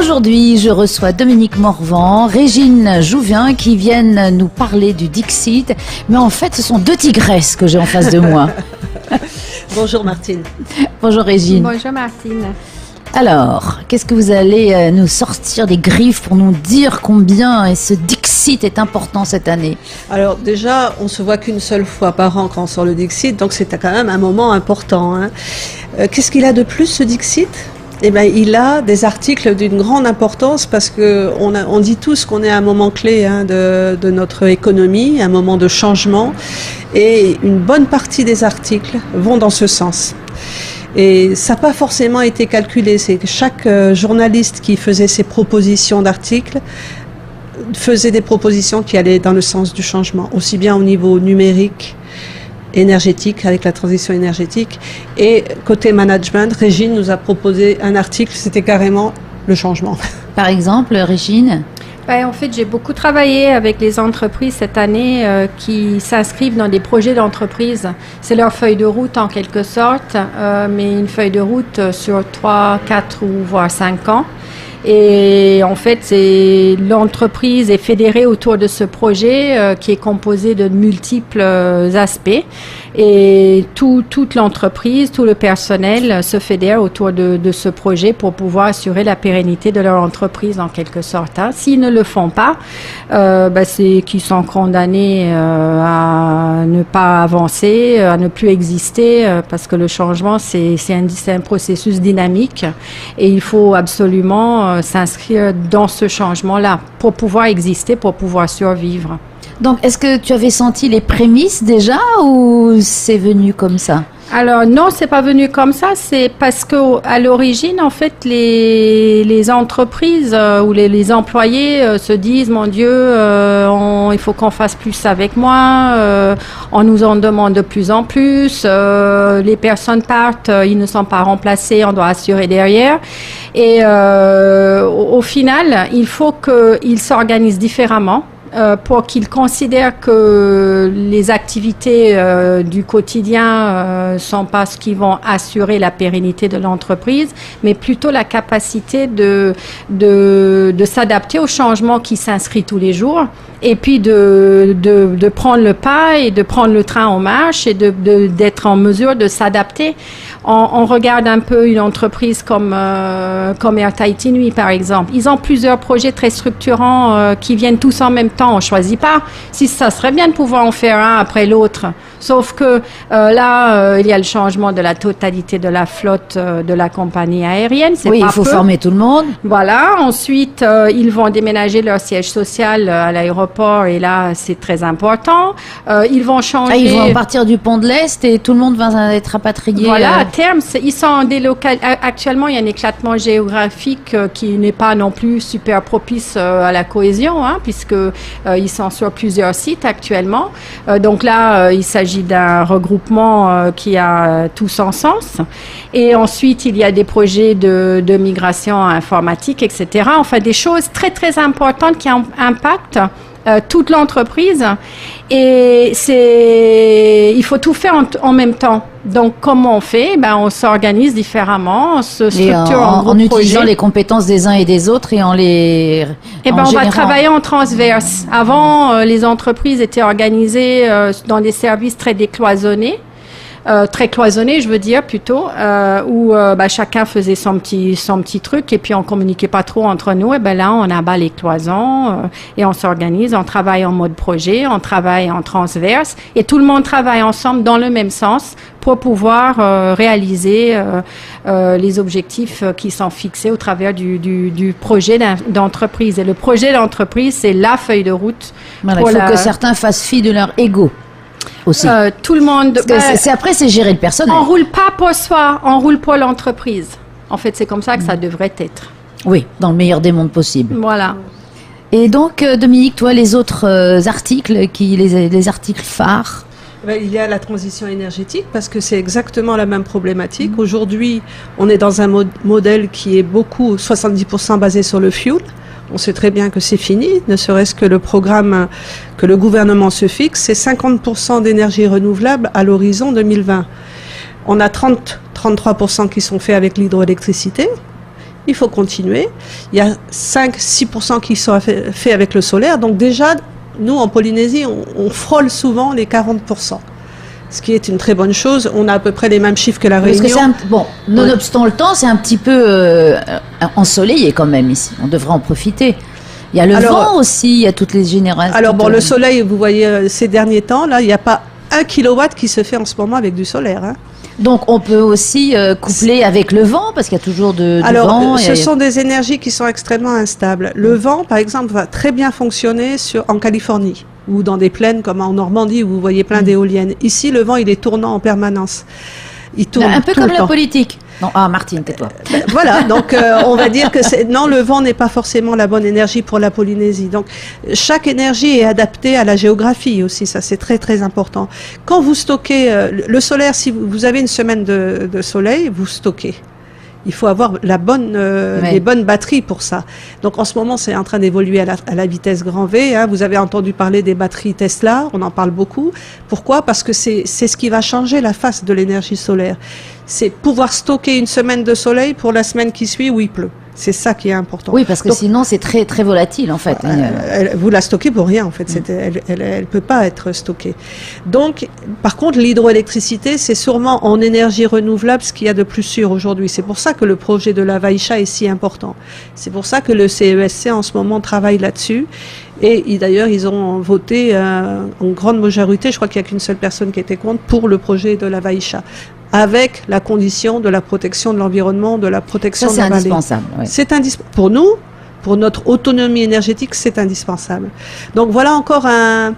Aujourd'hui, je reçois Dominique Morvan, Régine Jouvin qui viennent nous parler du Dixit. Mais en fait, ce sont deux tigresses que j'ai en face de moi. Bonjour Martine. Bonjour Régine. Bonjour Martine. Alors, qu'est-ce que vous allez nous sortir des griffes pour nous dire combien ce Dixit est important cette année? Alors déjà, on se voit qu'une seule fois par an quand on sort le Dixit, donc c'est quand même un moment important. Hein. Qu'est-ce qu'il a de plus ce Dixit? Eh bien, il a des articles d'une grande importance parce que on dit tous qu'on est à un moment clé de notre économie, un moment de changement, et une bonne partie des articles vont dans ce sens. Et ça n'a pas forcément été calculé, c'est que chaque journaliste qui faisait ses propositions d'articles faisait des propositions qui allaient dans le sens du changement, aussi bien au niveau numérique, énergétique, avec la transition énergétique, et côté management, Régine nous a proposé un article, c'était carrément le changement. Par exemple, Régine? En fait, j'ai beaucoup travaillé avec les entreprises cette année qui s'inscrivent dans des projets d'entreprise. C'est leur feuille de route en quelque sorte, mais une feuille de route sur 3, 4 ou voire 5 ans. Et en fait, l'entreprise est fédérée autour de ce projet qui est composé de multiples aspects. Et toute l'entreprise, tout le personnel se fédère autour de ce projet pour pouvoir assurer la pérennité de leur entreprise en quelque sorte. Hein. S'ils ne le font pas, c'est qu'ils sont condamnés à ne pas avancer, à ne plus exister, parce que le changement, c'est un processus dynamique et il faut absolument s'inscrire dans ce changement-là pour pouvoir exister, pour pouvoir survivre. Donc, est-ce que tu avais senti les prémices déjà ou c'est venu comme ça? Alors non, c'est pas venu comme ça, c'est parce que à l'origine, en fait, les entreprises ou les employés se disent, mon Dieu, il faut qu'on fasse plus avec moi, on nous en demande de plus en plus, les personnes partent, ils ne sont pas remplacés, on doit assurer derrière. Et au final, il faut qu'ils s'organisent différemment. Pour qu'ils considèrent que les activités du quotidien sont pas ce qui vont assurer la pérennité de l'entreprise, mais plutôt la capacité de s'adapter au changement qui s'inscrit tous les jours, et puis de prendre le pas et de prendre le train en marche et d'être en mesure de s'adapter. On regarde un peu une entreprise comme Air Tahiti Nui, par exemple. Ils ont plusieurs projets très structurants qui viennent tous en même temps. On ne choisit pas. Si ça serait bien de pouvoir en faire un après l'autre. Sauf que là, il y a le changement de la totalité de la flotte de la compagnie aérienne. Oui, il faut former tout le monde. Voilà. Ensuite, ils vont déménager leur siège social à l'aéroport et là, c'est très important. Ils vont changer. Ils vont partir du pont de l'Est et tout le monde va être rapatrié. Voilà, à terme, ils sont actuellement, il y a un éclatement géographique qui n'est pas non plus super propice à la cohésion, hein, puisque ils sont sur plusieurs sites actuellement. Donc là, il s'agit d'un regroupement qui a tout son sens. Et ensuite, il y a des projets de migration informatique, etc. Enfin, des choses très, très importantes qui impactent toute l'entreprise. Et il faut tout faire en même temps. Donc, comment on fait? On s'organise différemment, on se structure en utilisant les compétences des uns et des autres et on va travailler en transverse. Avant, les entreprises étaient organisées dans des services très décloisonnés. Très cloisonné, je veux dire plutôt, où chacun faisait son petit truc et puis on communiquait pas trop entre nous. Et là, on abat les cloisons et on s'organise, on travaille en mode projet, on travaille en transverse et tout le monde travaille ensemble dans le même sens pour pouvoir réaliser les objectifs qui sont fixés au travers du projet d'entreprise. Et le projet d'entreprise, c'est la feuille de route. Voilà, il faut que certains fassent fi de leur ego. Aussi. Tout le monde. Après, c'est gérer le personnel. On roule pas pour soi, on roule pour l'entreprise. En fait, c'est comme ça que ça devrait être. Oui, dans le meilleur des mondes possibles. Voilà. Et donc, Dominique, toi, les autres articles, les articles phares? Il y a la transition énergétique parce que c'est exactement la même problématique. Aujourd'hui, on est dans un modèle qui est 70% basé sur le fuel. On sait très bien que c'est fini, ne serait-ce que le programme que le gouvernement se fixe, c'est 50% d'énergie renouvelable à l'horizon 2020. On a 33% qui sont faits avec l'hydroélectricité. il faut continuer. Il y a 5-6% qui sont faits avec le solaire. Donc déjà, nous, en Polynésie, on frôle souvent les 40%. Ce qui est une très bonne chose. On a à peu près les mêmes chiffres que la Réunion. Parce que bon, nonobstant le temps, c'est un petit peu ensoleillé quand même ici. On devrait en profiter. Il y a le vent aussi, il y a toutes les générations. Alors bon, le soleil, vous voyez, ces derniers temps, là, il n'y a pas 1 kilowatt qui se fait en ce moment avec du solaire. Hein. Donc on peut aussi coupler avec le vent, parce qu'il y a toujours du vent. Alors, ce sont des énergies qui sont extrêmement instables. Le vent, par exemple, va très bien fonctionner en Californie, ou dans des plaines comme en Normandie, où vous voyez plein d'éoliennes. Ici, le vent, il est tournant en permanence. Il tourne un peu tout comme le la temps. politique. Non, Martine, tais-toi. Voilà, donc on va dire que non, le vent n'est pas forcément la bonne énergie pour la Polynésie. Donc chaque énergie est adaptée à la géographie aussi, ça c'est très très important. Quand vous stockez le solaire, si vous avez une semaine de soleil, vous stockez. Il faut avoir les bonnes batteries pour ça. Donc en ce moment, c'est en train d'évoluer à la vitesse grand V. Hein. Vous avez entendu parler des batteries Tesla, on en parle beaucoup. Pourquoi ? Parce que c'est ce qui va changer la face de l'énergie solaire. C'est pouvoir stocker une semaine de soleil pour la semaine qui suit où il pleut. C'est ça qui est important. Oui, parce que sinon c'est très très volatile en fait. Vous la stockez pour rien en fait. Elle peut pas être stockée. Donc, par contre, l'hydroélectricité, c'est sûrement en énergie renouvelable ce qu'il y a de plus sûr aujourd'hui. C'est pour ça que le projet de la Vaïcha est si important. C'est pour ça que le CESC en ce moment travaille là-dessus. Et d'ailleurs, ils ont voté en grande majorité, je crois qu'il n'y a qu'une seule personne qui était contre, pour le projet de la Vaïcha, avec la condition de la protection de l'environnement, de la protection de la vallée. C'est indispensable. Oui. C'est indispensable. Pour nous, pour notre autonomie énergétique, c'est indispensable. Donc voilà encore un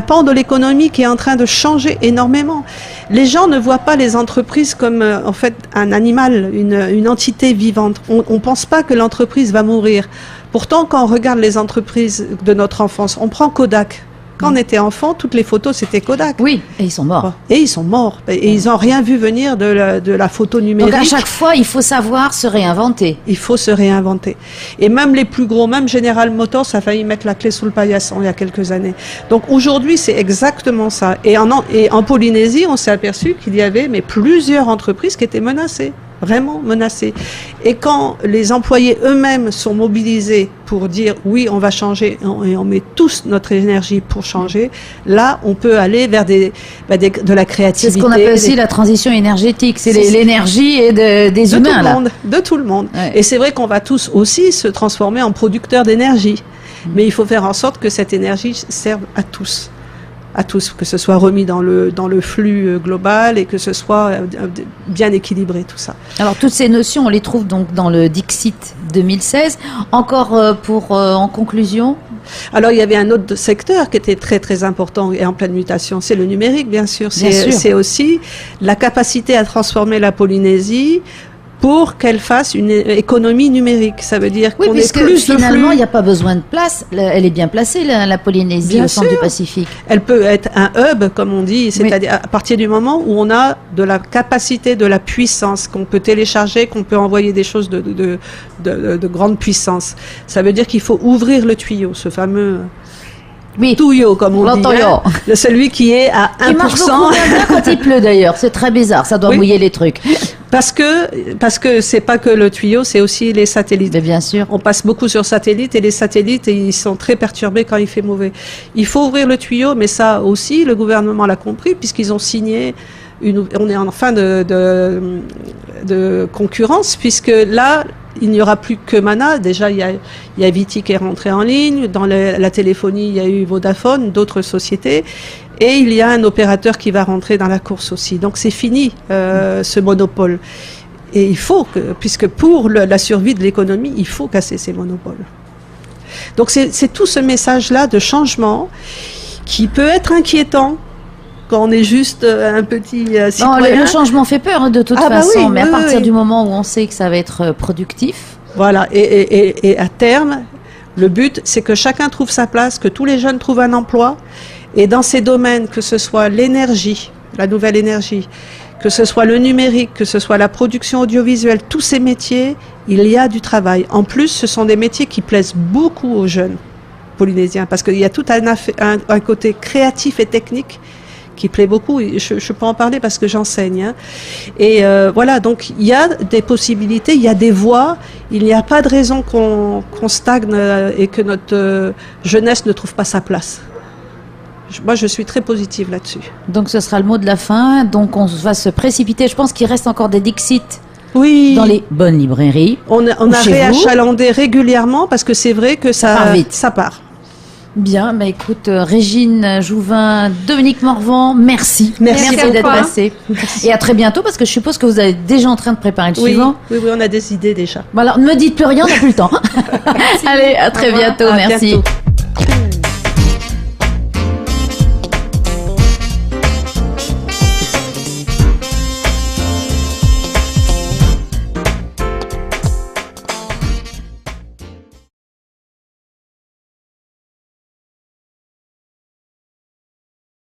pan de l'économie qui est en train de changer énormément. Les gens ne voient pas les entreprises comme en fait un animal, une entité vivante. On pense pas que l'entreprise va mourir. Pourtant, quand on regarde les entreprises de notre enfance, on prend Kodak. Quand on était enfant, toutes les photos, c'était Kodak. Oui, et ils sont morts. Et ils sont morts. Et ils n'ont rien vu venir de la photo numérique. Donc à chaque fois, il faut savoir se réinventer. Il faut se réinventer. Et même les plus gros, même General Motors, a failli mettre la clé sous le paillasson il y a quelques années. Donc aujourd'hui, c'est exactement ça. Et en Polynésie, on s'est aperçu qu'il y avait plusieurs entreprises qui étaient menacées. Vraiment menacés. Et quand les employés eux-mêmes sont mobilisés pour dire oui, on va changer et on met tous notre énergie pour changer, là, on peut aller vers de la créativité. C'est ce qu'on appelle aussi la transition énergétique. C'est l'énergie des humains, là. De tout le monde. Ouais. Et c'est vrai qu'on va tous aussi se transformer en producteurs d'énergie. Mais il faut faire en sorte que cette énergie serve à tous. Que ce soit remis dans le flux global et que ce soit bien équilibré, tout ça. Alors, toutes ces notions, on les trouve donc dans le Dixit 2016. Encore en conclusion ? Alors, il y avait un autre secteur qui était très, très important et en pleine mutation, c'est le numérique, bien sûr. C'est aussi la capacité à transformer la Polynésie pour qu'elle fasse une économie numérique. Ça veut dire qu'on ait plus de finalement, il n'y a pas besoin de place. Elle est bien placée, la Polynésie, bien au centre sûr. du Pacifique. Elle peut être un hub, comme on dit, c'est-à-dire à partir du moment où on a de la capacité, de la puissance, qu'on peut télécharger, qu'on peut envoyer des choses de grande puissance. Ça veut dire qu'il faut ouvrir le tuyau, ce fameux... tuyau, comme on dit, hein, celui qui est à 1%. Il marche beaucoup bien quand il pleut d'ailleurs, c'est très bizarre, ça doit mouiller les trucs. Parce que c'est pas que le tuyau, c'est aussi les satellites. Mais bien sûr. On passe beaucoup sur satellites et les satellites, ils sont très perturbés quand il fait mauvais. Il faut ouvrir le tuyau, mais ça aussi, le gouvernement l'a compris puisqu'ils ont signé on est en fin de concurrence puisque là, il n'y aura plus que Mana. Déjà, il y a Viti qui est rentré en ligne. Dans la téléphonie, il y a eu Vodafone, d'autres sociétés. Et il y a un opérateur qui va rentrer dans la course aussi. Donc c'est fini, ce monopole. Et il faut puisque pour la survie de l'économie, il faut casser ces monopoles. Donc c'est tout ce message-là de changement qui peut être inquiétant quand on est juste un petit citoyen. Non, le changement fait peur de toute façon, oui, mais à partir du moment où on sait que ça va être productif. Voilà, et à terme, le but, c'est que chacun trouve sa place, que tous les jeunes trouvent un emploi, et dans ces domaines, que ce soit l'énergie, la nouvelle énergie, que ce soit le numérique, que ce soit la production audiovisuelle, tous ces métiers, il y a du travail. En plus, ce sont des métiers qui plaisent beaucoup aux jeunes polynésiens, parce qu'il y a tout un côté créatif et technique qui plaît beaucoup. Je peux en parler parce que j'enseigne. Hein. Et voilà, donc il y a des possibilités, il y a des voies. Il n'y a pas de raison qu'on stagne et que notre jeunesse ne trouve pas sa place. Moi, je suis très positive là-dessus. Donc, ce sera le mot de la fin. Donc, on va se précipiter. Je pense qu'il reste encore des Dixit oui. dans les bonnes librairies. On a réachalandé régulièrement parce que c'est vrai que ça part vite. Ça part. Bien, bah écoute, Régine Jouvin, Dominique Morvan, merci. Merci d'être passé. Et à très bientôt, parce que je suppose que vous êtes déjà en train de préparer le suivant. Oui, on a des idées déjà. Bon alors, ne me dites plus rien, on n'a plus le temps. Allez, à très bientôt, merci. Bientôt.